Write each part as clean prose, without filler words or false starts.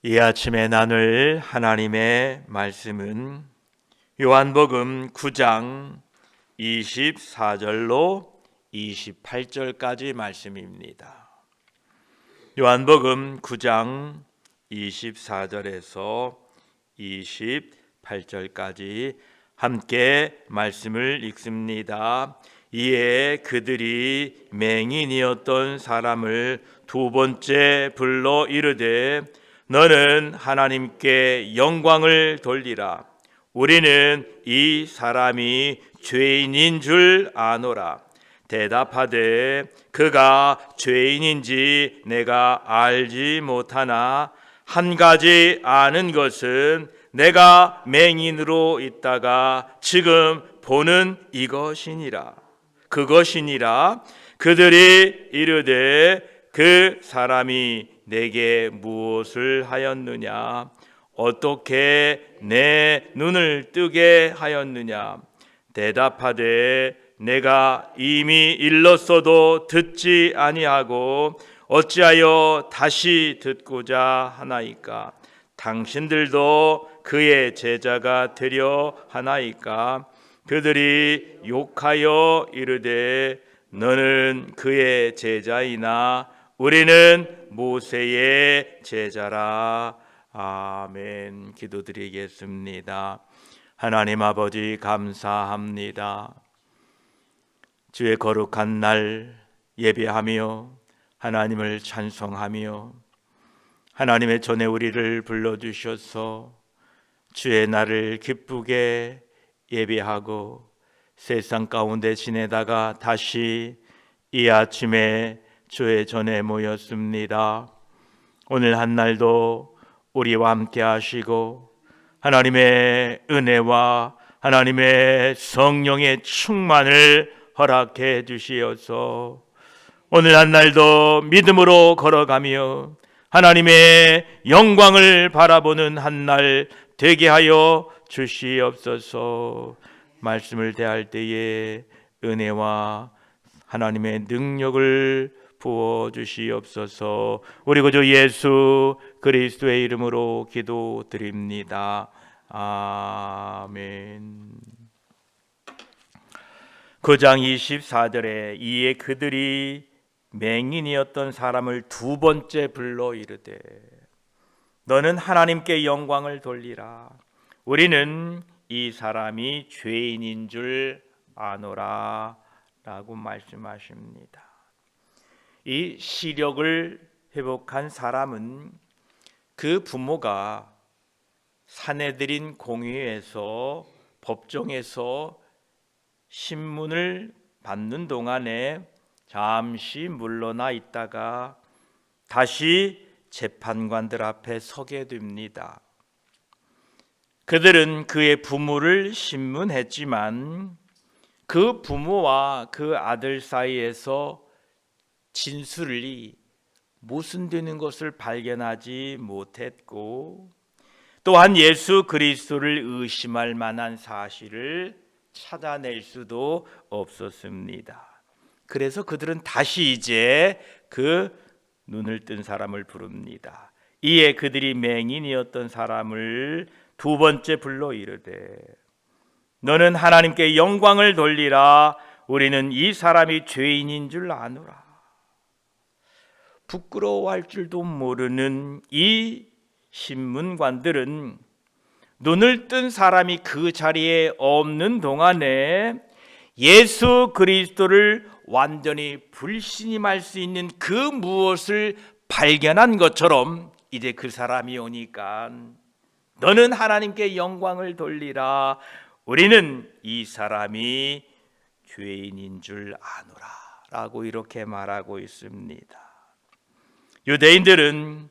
이 아침에 나눌 하나님의 말씀은 요한복음 9장 24절로 28절까지 말씀입니다. 요한복음 9장 24절에서 28절까지 함께 말씀을 읽습니다. 이에 그들이 맹인이었던 사람을 두 번째 불러 이르되 너는 하나님께 영광을 돌리라. 우리는 이 사람이 죄인인 줄 아노라. 대답하되 그가 죄인인지 내가 알지 못하나 한 가지 아는 것은 내가 맹인으로 있다가 지금 보는 이것이니라. 그것이니라. 그들이 이르되 그 사람이 내게 무엇을 하였느냐? 어떻게 내 눈을 뜨게 하였느냐? 대답하되 내가 이미 일렀어도 듣지 아니하고 어찌하여 다시 듣고자 하나이까? 당신들도 그의 제자가 되려 하나이까? 그들이 욕하여 이르되 너는 그의 제자이나 우리는 모세의 제자라. 아멘. 기도드리겠습니다. 하나님 아버지 감사합니다. 주의 거룩한 날 예배하며 하나님을 찬송하며 하나님의 전에 우리를 불러주셔서 주의 날을 기쁘게 예배하고 세상 가운데 지내다가 다시 이 아침에 주의 전에 모였습니다. 오늘 한 날도 우리와 함께 하시고 하나님의 은혜와 하나님의 성령의 충만을 허락해 주시어서 오늘 한 날도 믿음으로 걸어가며 하나님의 영광을 바라보는 한 날 되게 하여 주시옵소서. 말씀을 대할 때에 은혜와 하나님의 능력을 부어 주시옵소서. 우리 구주 예수 그리스도의 이름으로 기도드립니다. 아멘. 9장 24절에 이에 그들이 맹인이었던 사람을 두 번째 불러 이르되 너는 하나님께 영광을 돌리라. 우리는 이 사람이 죄인인 줄 아노라 라고 말씀하십니다. 이 시력을 회복한 사람은 그 부모가 사내들인 공회에서 법정에서 신문을 받는 동안에 잠시 물러나 있다가 다시 재판관들 앞에 서게 됩니다. 그들은 그의 부모를 신문했지만 그 부모와 그 아들 사이에서 진술이 모순되는 것을 발견하지 못했고 또한 예수 그리스도를 의심할 만한 사실을 찾아낼 수도 없었습니다. 그래서 그들은 다시 이제 그 눈을 뜬 사람을 부릅니다. 이에 그들이 맹인이었던 사람을 두 번째 불러 이르되 너는 하나님께 영광을 돌리라. 우리는 이 사람이 죄인인 줄 아노라. 부끄러워할 줄도 모르는 이 신문관들은 눈을 뜬 사람이 그 자리에 없는 동안에 예수 그리스도를 완전히 불신임할 수 있는 그 무엇을 발견한 것처럼 이제 그 사람이 오니까 너는 하나님께 영광을 돌리라. 우리는 이 사람이 죄인인 줄 아노라 라고 이렇게 말하고 있습니다. 유대인들은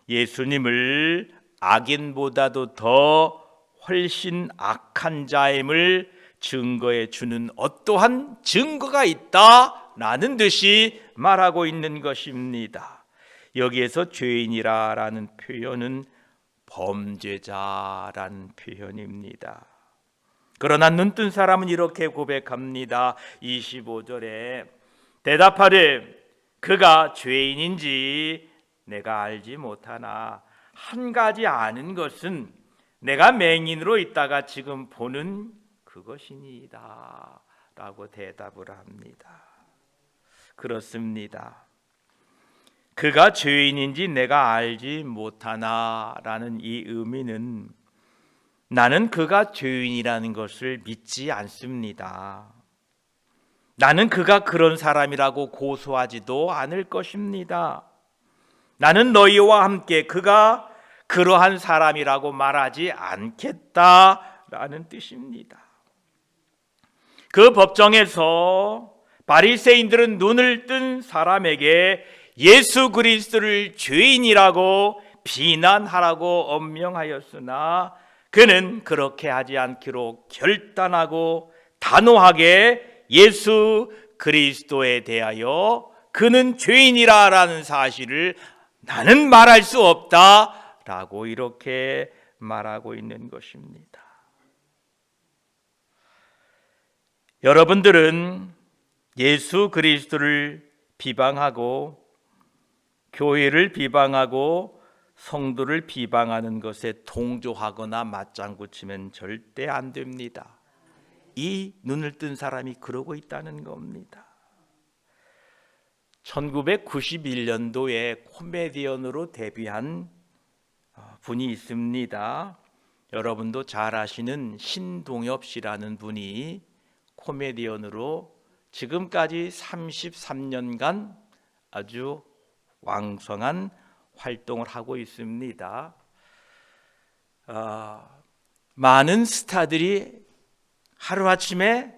예수님을 악인보다도 더 훨씬 악한 자임을 증거해 주는 어떠한 증거가 있다라는 듯이 말하고 있는 것입니다. 여기에서 죄인이라는 표현은 범죄자라는 표현입니다. 그러나 눈뜬 사람은 이렇게 고백합니다. 25절에 대답하되 그가 죄인인지 내가 알지 못하나 한 가지 아는 것은 내가 맹인으로 있다가 지금 보는 그것이니이다 라고 대답을 합니다. 그렇습니다. 그가 죄인인지 내가 알지 못하나라는 이 의미는 나는 그가 죄인이라는 것을 믿지 않습니다. 나는 그가 그런 사람이라고 고소하지도 않을 것입니다. 나는 너희와 함께 그가 그러한 사람이라고 말하지 않겠다라는 뜻입니다. 그 법정에서 바리새인들은 눈을 뜬 사람에게 예수 그리스도를 죄인이라고 비난하라고 엄명하였으나 그는 그렇게 하지 않기로 결단하고 단호하게 예수 그리스도에 대하여 그는 죄인이라는 사실을 나는 말할 수 없다라고 이렇게 말하고 있는 것입니다. 여러분들은 예수 그리스도를 비방하고 교회를 비방하고 성도를 비방하는 것에 동조하거나 맞장구 치면 절대 안 됩니다. 이 눈을 뜬 사람이 그러고 있다는 겁니다. 1991년도에 코미디언으로 데뷔한 분이 있습니다. 여러분도 잘 아시는 신동엽 씨라는 분이 코미디언으로 지금까지 33년간 아주 왕성한 활동을 하고 있습니다. 많은 스타들이 하루아침에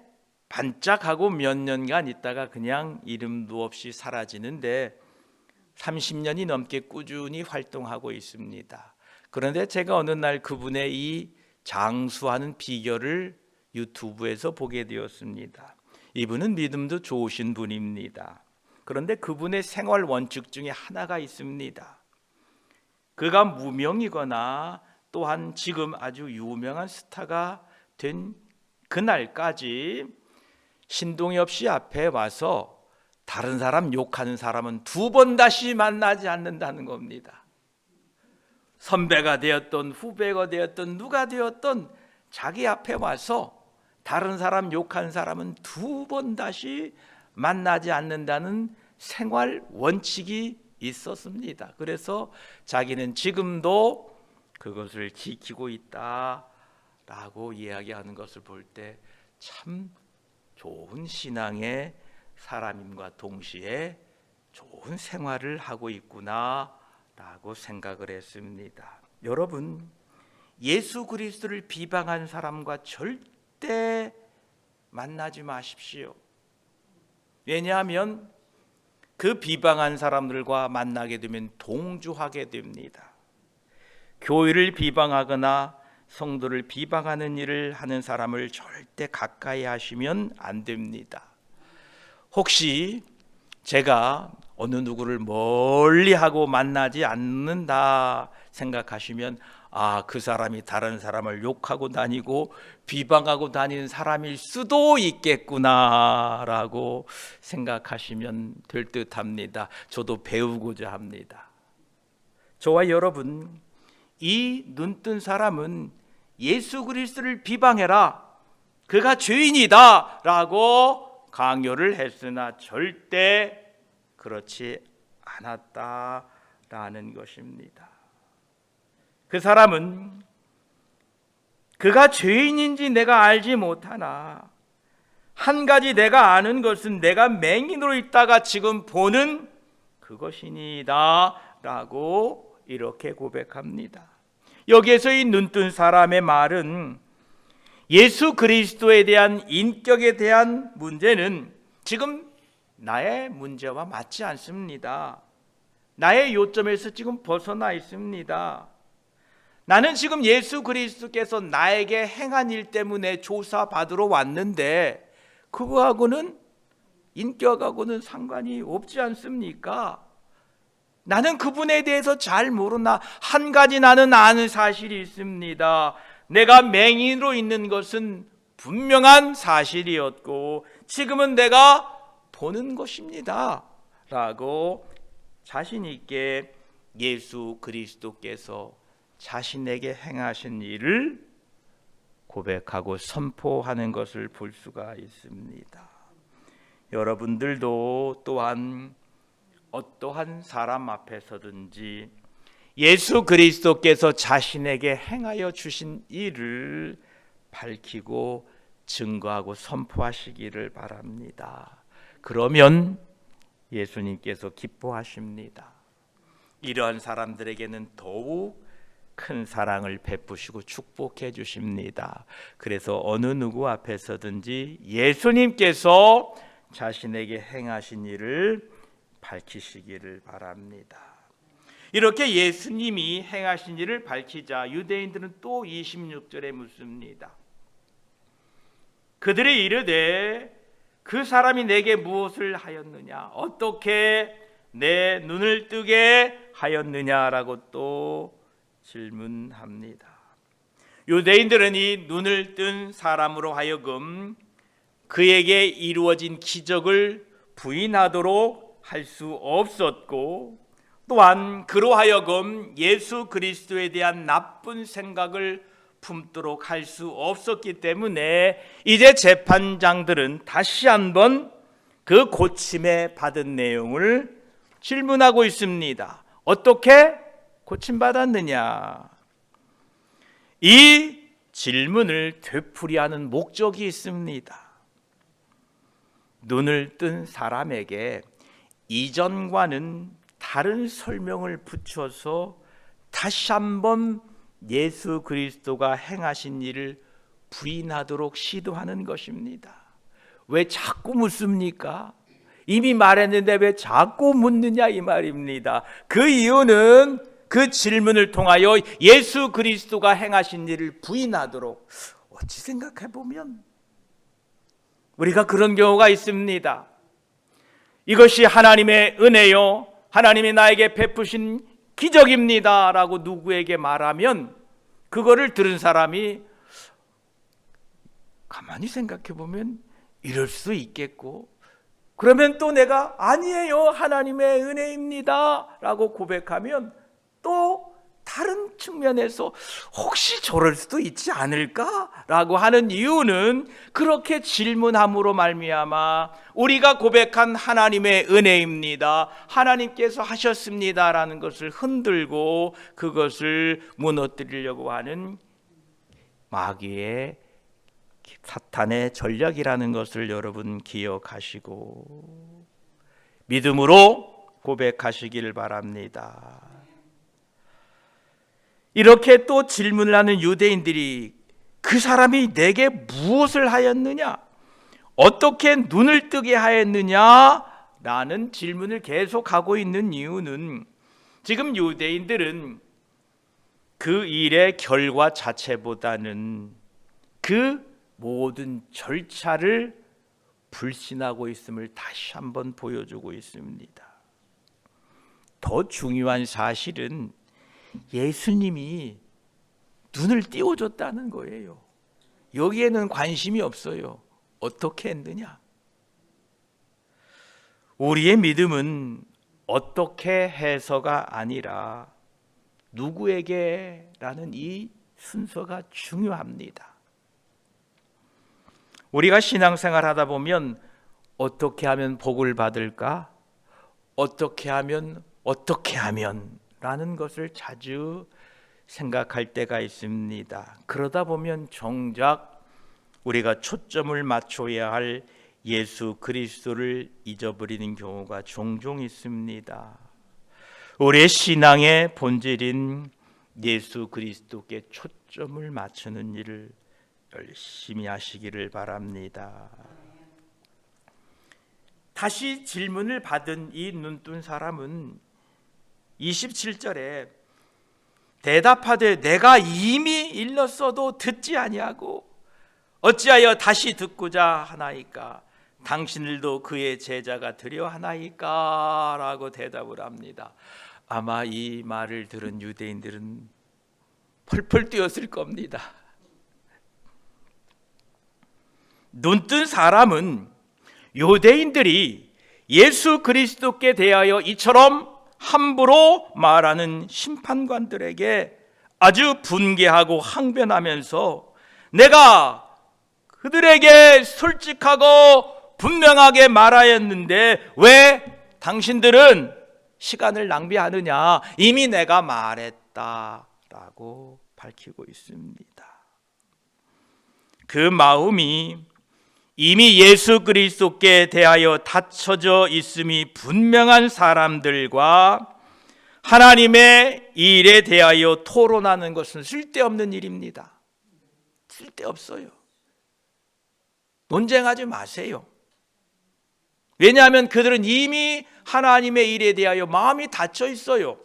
반짝하고 몇 년간 있다가 그냥 이름도 없이 사라지는데 30년이 넘게 꾸준히 활동하고 있습니다. 그런데 제가 어느 날 그분의 이 장수하는 비결을 유튜브에서 보게 되었습니다. 이분은 믿음도 좋으신 분입니다. 그런데 그분의 생활 원칙 중에 하나가 있습니다. 그가 무명이거나 또한 지금 아주 유명한 스타가 된 그날까지 신동엽 씨 앞에 와서 다른 사람 욕하는 사람은 2번 다시 만나지 않는다는 겁니다. 선배가 되었던 후배가 되었던 누가 되었던 자기 앞에 와서 다른 사람 욕한 사람은 2번 다시 만나지 않는다는 생활 원칙이 있었습니다. 그래서 자기는 지금도 그것을 지키고 있다라고 이야기하는 것을 볼 때 참 좋은 신앙의 사람임과 동시에 좋은 생활을 하고 있구나라고 생각을 했습니다. 여러분, 예수 그리스도를 비방한 사람과 절대 만나지 마십시오. 왜냐하면 그 비방한 사람들과 만나게 되면 동조하게 됩니다. 교회를 비방하거나 성도를 비방하는 일을 하는 사람을 절대 가까이 하시면 안 됩니다. 혹시 제가 어느 누구를 멀리하고 만나지 않는다 생각하시면 그 사람이 다른 사람을 욕하고 다니고 비방하고 다니는 사람일 수도 있겠구나라고 생각하시면 될 듯합니다. 저도 배우고자 합니다. 저와 여러분, 이 눈뜬 사람은 예수 그리스도를 비방해라, 그가 죄인이다 라고 강요를 했으나 절대 그렇지 않았다라는 것입니다. 그 사람은 그가 죄인인지 내가 알지 못하나 한 가지 내가 아는 것은 내가 맹인으로 있다가 지금 보는 그것이니이다 라고 이렇게 고백합니다. 여기에서 이 눈뜬 사람의 말은 예수 그리스도에 대한 인격에 대한 문제는 지금 나의 문제와 맞지 않습니다. 나의 요점에서 지금 벗어나 있습니다. 나는 지금 예수 그리스도께서 나에게 행한 일 때문에 조사받으러 왔는데 그거하고는 인격하고는 상관이 없지 않습니까? 나는 그분에 대해서 잘 모르나 한 가지 나는 아는 사실이 있습니다. 내가 맹인으로 있는 것은 분명한 사실이었고 지금은 내가 보는 것입니다 라고 자신 있게 예수 그리스도께서 자신에게 행하신 일을 고백하고 선포하는 것을 볼 수가 있습니다. 여러분들도 또한 어떠한 사람 앞에서든지 예수 그리스도께서 자신에게 행하여 주신 일을 밝히고 증거하고 선포하시기를 바랍니다. 그러면 예수님께서 기뻐하십니다. 이러한 사람들에게는 더욱 큰 사랑을 베푸시고 축복해 주십니다. 그래서 어느 누구 앞에서든지 예수님께서 자신에게 행하신 일을 밝히시기를 바랍니다. 이렇게 예수님이 행하신 일을 밝히자 유대인들은 또 26절에 묻습니다. 그들이 이르되 그 사람이 내게 무엇을 하였느냐, 어떻게 내 눈을 뜨게 하였느냐라고 또 질문합니다. 유대인들은 이 눈을 뜬 사람으로 하여금 그에게 이루어진 기적을 부인하도록 할 수 없었고, 또한 그로 하여금 예수 그리스도에 대한 나쁜 생각을 품도록 할 수 없었기 때문에 이제 재판장들은 다시 한번 그 고침에 받은 내용을 질문하고 있습니다. 어떻게 고침받았느냐? 이 질문을 되풀이하는 목적이 있습니다. 눈을 뜬 사람에게 이전과는 다른 설명을 붙여서 다시 한번 예수 그리스도가 행하신 일을 부인하도록 시도하는 것입니다. 왜 자꾸 묻습니까? 이미 말했는데 왜 자꾸 묻느냐 이 말입니다. 그 이유는 그 질문을 통하여 예수 그리스도가 행하신 일을 부인하도록, 어찌 생각해 보면 우리가 그런 경우가 있습니다. 이것이 하나님의 은혜요, 하나님이 나에게 베푸신 기적입니다 라고 누구에게 말하면 그거를 들은 사람이 가만히 생각해 보면 이럴 수 있겠고, 그러면 또 내가 아니에요, 하나님의 은혜입니다 라고 고백하면 또 다른 측면에서 혹시 저럴 수도 있지 않을까라고 하는 이유는 그렇게 질문함으로 말미암아 우리가 고백한 하나님의 은혜입니다, 하나님께서 하셨습니다라는 것을 흔들고 그것을 무너뜨리려고 하는 마귀의, 사탄의 전략이라는 것을 여러분 기억하시고 믿음으로 고백하시길 바랍니다. 이렇게 또 질문을 하는 유대인들이 그 사람이 내게 무엇을 하였느냐, 어떻게 눈을 뜨게 하였느냐 라는 질문을 계속하고 있는 이유는 지금 유대인들은 그 일의 결과 자체보다는 그 모든 절차를 불신하고 있음을 다시 한번 보여주고 있습니다. 더 중요한 사실은 예수님이 눈을 띄워줬다는 거예요. 여기에는 관심이 없어요. 어떻게 했느냐? 우리의 믿음은 어떻게 해서가 아니라 누구에게 라는 이 순서가 중요합니다. 우리가 신앙생활 하다 보면 어떻게 하면 복을 받을까? 어떻게 하면 라는 것을 자주 생각할 때가 있습니다. 그러다 보면 정작 우리가 초점을 맞춰야 할 예수 그리스도를 잊어버리는 경우가 종종 있습니다. 우리의 신앙의 본질인 예수 그리스도께 초점을 맞추는 일을 열심히 하시기를 바랍니다. 다시 질문을 받은 이 눈뜬 사람은 27절에 대답하되 내가 이미 일렀어도 듣지 아니하고 어찌하여 다시 듣고자 하나이까? 당신들도 그의 제자가 되려 하나이까? 라고 대답을 합니다. 아마 이 말을 들은 유대인들은 펄펄 뛰었을 겁니다. 눈뜬 사람은 유대인들이 예수 그리스도께 대하여 이처럼 함부로 말하는 심판관들에게 아주 분개하고 항변하면서 내가 그들에게 솔직하고 분명하게 말하였는데 왜 당신들은 시간을 낭비하느냐, 이미 내가 말했다라고 밝히고 있습니다. 그 마음이 이미 예수 그리스도께 대하여 닫혀져 있음이 분명한 사람들과 하나님의 일에 대하여 토론하는 것은 쓸데없는 일입니다. 쓸데없어요. 논쟁하지 마세요. 왜냐하면 그들은 이미 하나님의 일에 대하여 마음이 닫혀 있어요.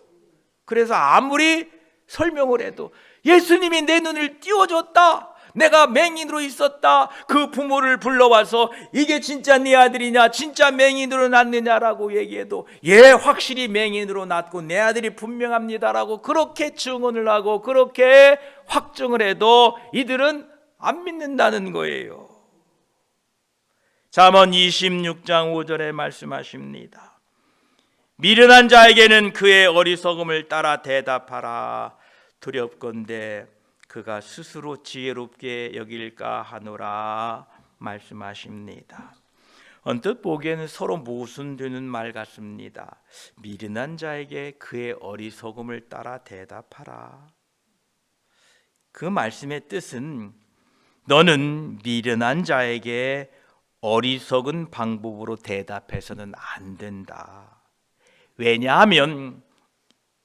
그래서 아무리 설명을 해도 예수님이 내 눈을 띄워줬다, 내가 맹인으로 있었다, 그 부모를 불러와서 이게 진짜 네 아들이냐, 진짜 맹인으로 낳느냐라고 얘기해도 예, 확실히 맹인으로 낳고 내 아들이 분명합니다라고 그렇게 증언을 하고 그렇게 확증을 해도 이들은 안 믿는다는 거예요. 잠언 26장 5절에 말씀하십니다. 미련한 자에게는 그의 어리석음을 따라 대답하라. 두렵건대 그가 스스로 지혜롭게 여길까 하노라 말씀하십니다. 언뜻 보기에는 서로 모순되는 말 같습니다. 미련한 자에게 그의 어리석음을 따라 대답하라. 그 말씀의 뜻은 너는 미련한 자에게 어리석은 방법으로 대답해서는 안 된다. 왜냐하면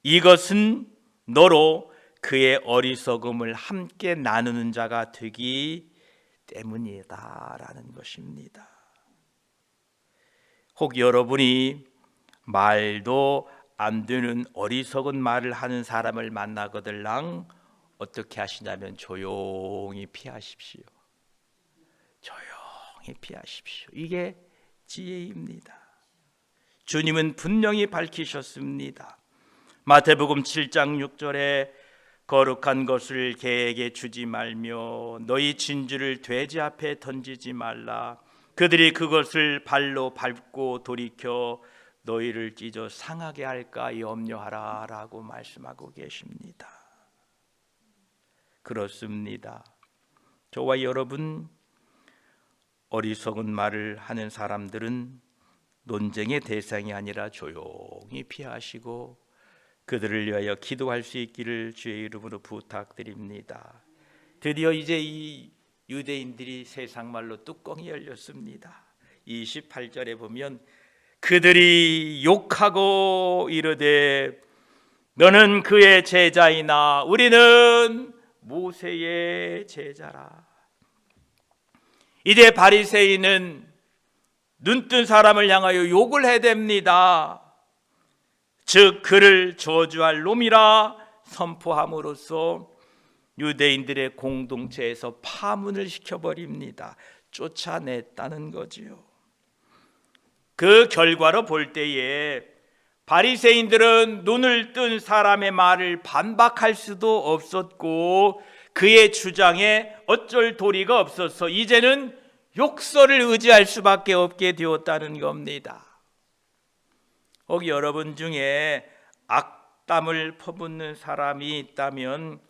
이것은 너로 그의 어리석음을 함께 나누는 자가 되기 때문이다라는 것입니다. 혹 여러분이 말도 안 되는 어리석은 말을 하는 사람을 만나거들랑 어떻게 하시냐면 조용히 피하십시오. 조용히 피하십시오. 이게 지혜입니다. 주님은 분명히 밝히셨습니다. 마태복음 7장 6절에 거룩한 것을 개에게 주지 말며 너희 진주를 돼지 앞에 던지지 말라. 그들이 그것을 발로 밟고 돌이켜 너희를 찢어 상하게 할까 염려하라 라고 말씀하고 계십니다. 그렇습니다. 저와 여러분, 어리석은 말을 하는 사람들은 논쟁의 대상이 아니라 조용히 피하시고 그들을 위하여 기도할 수 있기를 주의 이름으로 부탁드립니다. 드디어 이제 이 유대인들이 세상 말로 뚜껑이 열렸습니다. 28절에 보면 그들이 욕하고 이르되 너는 그의 제자이나 우리는 모세의 제자라. 이제 바리새인은 눈뜬 사람을 향하여 욕을 해댑니다. 즉 그를 저주할 놈이라 선포함으로써 유대인들의 공동체에서 파문을 시켜버립니다. 쫓아냈다는 거지요. 그 결과로 볼 때에 바리새인들은 눈을 뜬 사람의 말을 반박할 수도 없었고 그의 주장에 어쩔 도리가 없어서 이제는 욕설을 의지할 수밖에 없게 되었다는 겁니다. 혹 여러분 중에 악담을 퍼붓는 사람이 있다면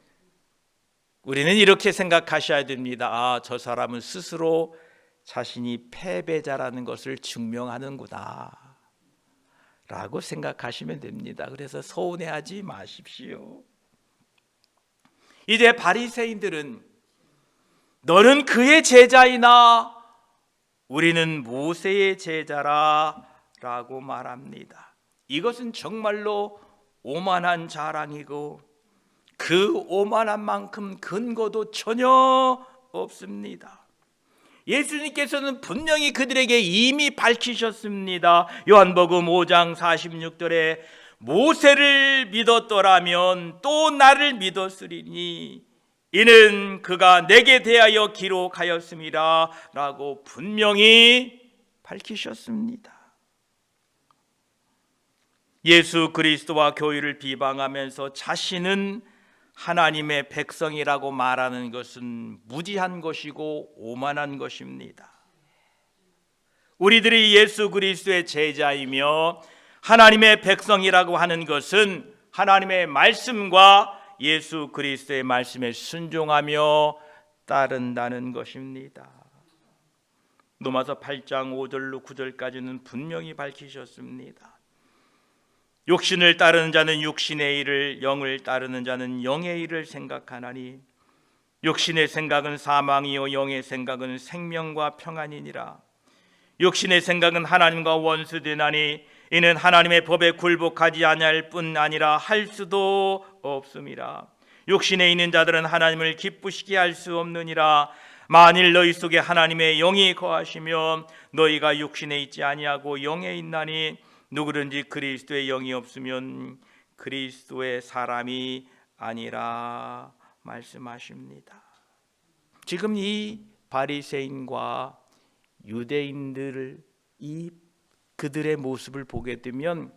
우리는 이렇게 생각하셔야 됩니다. 아, 저 사람은 스스로 자신이 패배자라는 것을 증명하는구나 라고 생각하시면 됩니다. 그래서 서운해하지 마십시오. 이제 바리새인들은 너는 그의 제자이나 우리는 모세의 제자라 라고 말합니다. 이것은 정말로 오만한 자랑이고 그 오만한 만큼 근거도 전혀 없습니다. 예수님께서는 분명히 그들에게 이미 밝히셨습니다. 요한복음 5장 46절에 모세를 믿었더라면 또 나를 믿었으리니 이는 그가 내게 대하여 기록하였음이라 라고 분명히 밝히셨습니다. 예수 그리스도와 교회를 비방하면서 자신은 하나님의 백성이라고 말하는 것은 무지한 것이고 오만한 것입니다. 우리들이 예수 그리스도의 제자이며 하나님의 백성이라고 하는 것은 하나님의 말씀과 예수 그리스도의 말씀에 순종하며 따른다는 것입니다. 로마서 8장 5절로 9절까지는 분명히 밝히셨습니다. 육신을 따르는 자는 육신의 일을, 영을 따르는 자는 영의 일을 생각하나니 육신의 생각은 사망이요 영의 생각은 생명과 평안이니라. 육신의 생각은 하나님과 원수되나니 이는 하나님의 법에 굴복하지 아니할 뿐 아니라 할 수도 없음이라. 육신에 있는 자들은 하나님을 기쁘시게 할 수 없느니라. 만일 너희 속에 하나님의 영이 거하시면 너희가 육신에 있지 아니하고 영에 있나니 누구든지 그리스도의 영이 없으면 그리스도의 사람이 아니라 말씀하십니다. 지금 이 바리새인과 유대인들 그들의 모습을 보게 되면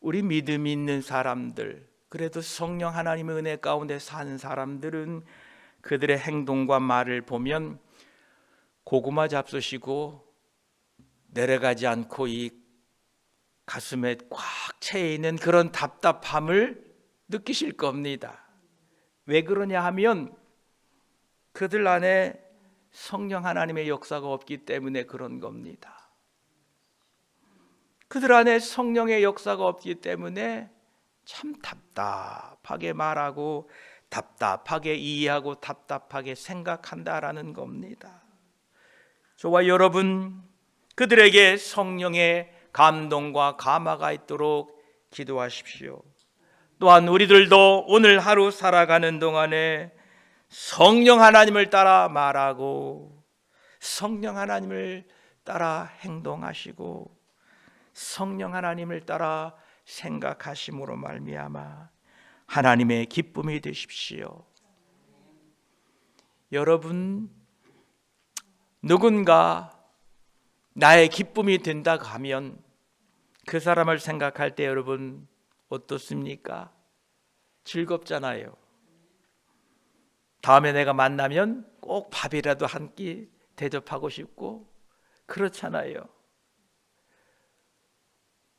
우리 믿음 있는 사람들, 그래도 성령 하나님의 은혜 가운데 사는 사람들은 그들의 행동과 말을 보면 고구마 잡수시고 내려가지 않고 이 가슴에 꽉 채 있는 그런 답답함을 느끼실 겁니다. 왜 그러냐 하면 그들 안에 성령 하나님의 역사가 없기 때문에 그런 겁니다. 그들 안에 성령의 역사가 없기 때문에 참 답답하게 말하고 답답하게 이해하고 답답하게 생각한다라는 겁니다. 저와 여러분, 그들에게 성령의 감동과 감화가 있도록 기도하십시오. 또한 우리들도 오늘 하루 살아가는 동안에 성령 하나님을 따라 말하고 성령 하나님을 따라 행동하시고 성령 하나님을 따라 생각하심으로 말미암아 하나님의 기쁨이 되십시오. 여러분, 누군가 나의 기쁨이 된다고 하면 그 사람을 생각할 때 여러분 어떻습니까? 즐겁잖아요. 다음에 내가 만나면 꼭 밥이라도 한 끼 대접하고 싶고 그렇잖아요.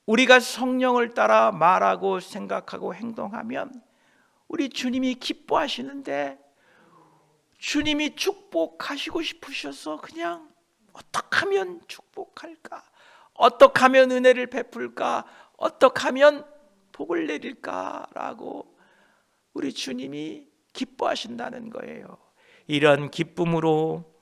우리가 성령을 따라 말하고 생각하고 행동하면 우리 주님이 기뻐하시는데 주님이 축복하시고 싶으셔서 그냥 어떻게 하면 축복할까? 어떻게 하면 은혜를 베풀까? 어떻게 하면 복을 내릴까라고 우리 주님이 기뻐하신다는 거예요. 이런 기쁨으로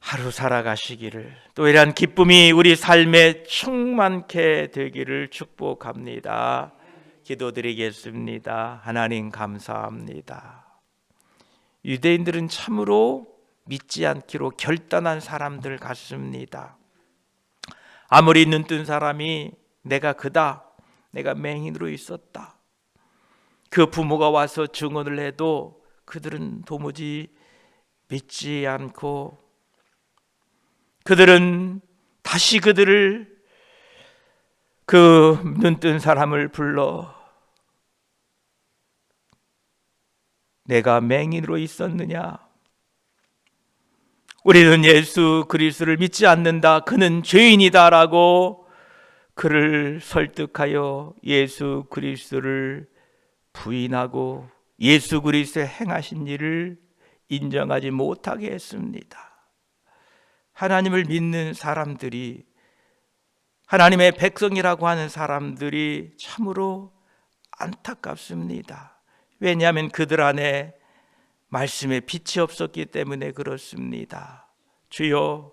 하루 살아가시기를, 또 이러한 기쁨이 우리 삶에 충만케 되기를 축복합니다. 기도드리겠습니다. 하나님 감사합니다. 유대인들은 참으로 믿지 않기로 결단한 사람들 같습니다. 아무리 눈뜬 사람이 내가 그다, 내가 맹인으로 있었다, 그 부모가 와서 증언을 해도 그들은 도무지 믿지 않고 그들은 다시 그들을, 그 눈뜬 사람을 불러 내가 맹인으로 있었느냐? 우리는 예수 그리스도를 믿지 않는다, 그는 죄인이다라고 그를 설득하여 예수 그리스도를 부인하고 예수 그리스도의 행하신 일을 인정하지 못하게 했습니다. 하나님을 믿는 사람들이, 하나님의 백성이라고 하는 사람들이 참으로 안타깝습니다. 왜냐하면 그들 안에 말씀의 빛이 없었기 때문에 그렇습니다. 주여,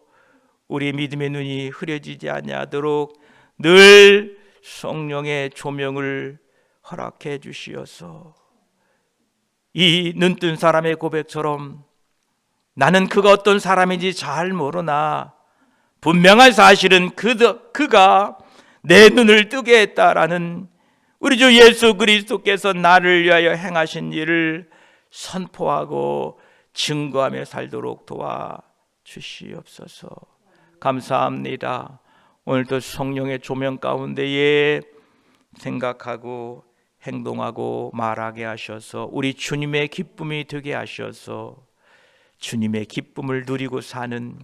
우리 믿음의 눈이 흐려지지 아니하도록 늘 성령의 조명을 허락해 주시어서 이 눈뜬 사람의 고백처럼 나는 그가 어떤 사람인지 잘 모르나 분명한 사실은 그가 내 눈을 뜨게 했다라는 우리 주 예수 그리스도께서 나를 위하여 행하신 일을 선포하고 증거하며 살도록 도와주시옵소서. 감사합니다. 오늘도 성령의 조명 가운데에 생각하고 행동하고 말하게 하셔서 우리 주님의 기쁨이 되게 하셔서 주님의 기쁨을 누리고 사는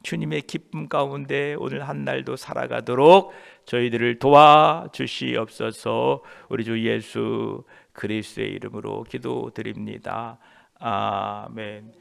주님의 기쁨 가운데 오늘 한 날도 살아가도록 저희들을 도와주시옵소서. 우리 주 예수 그리스도의 이름으로 기도드립니다. 아멘.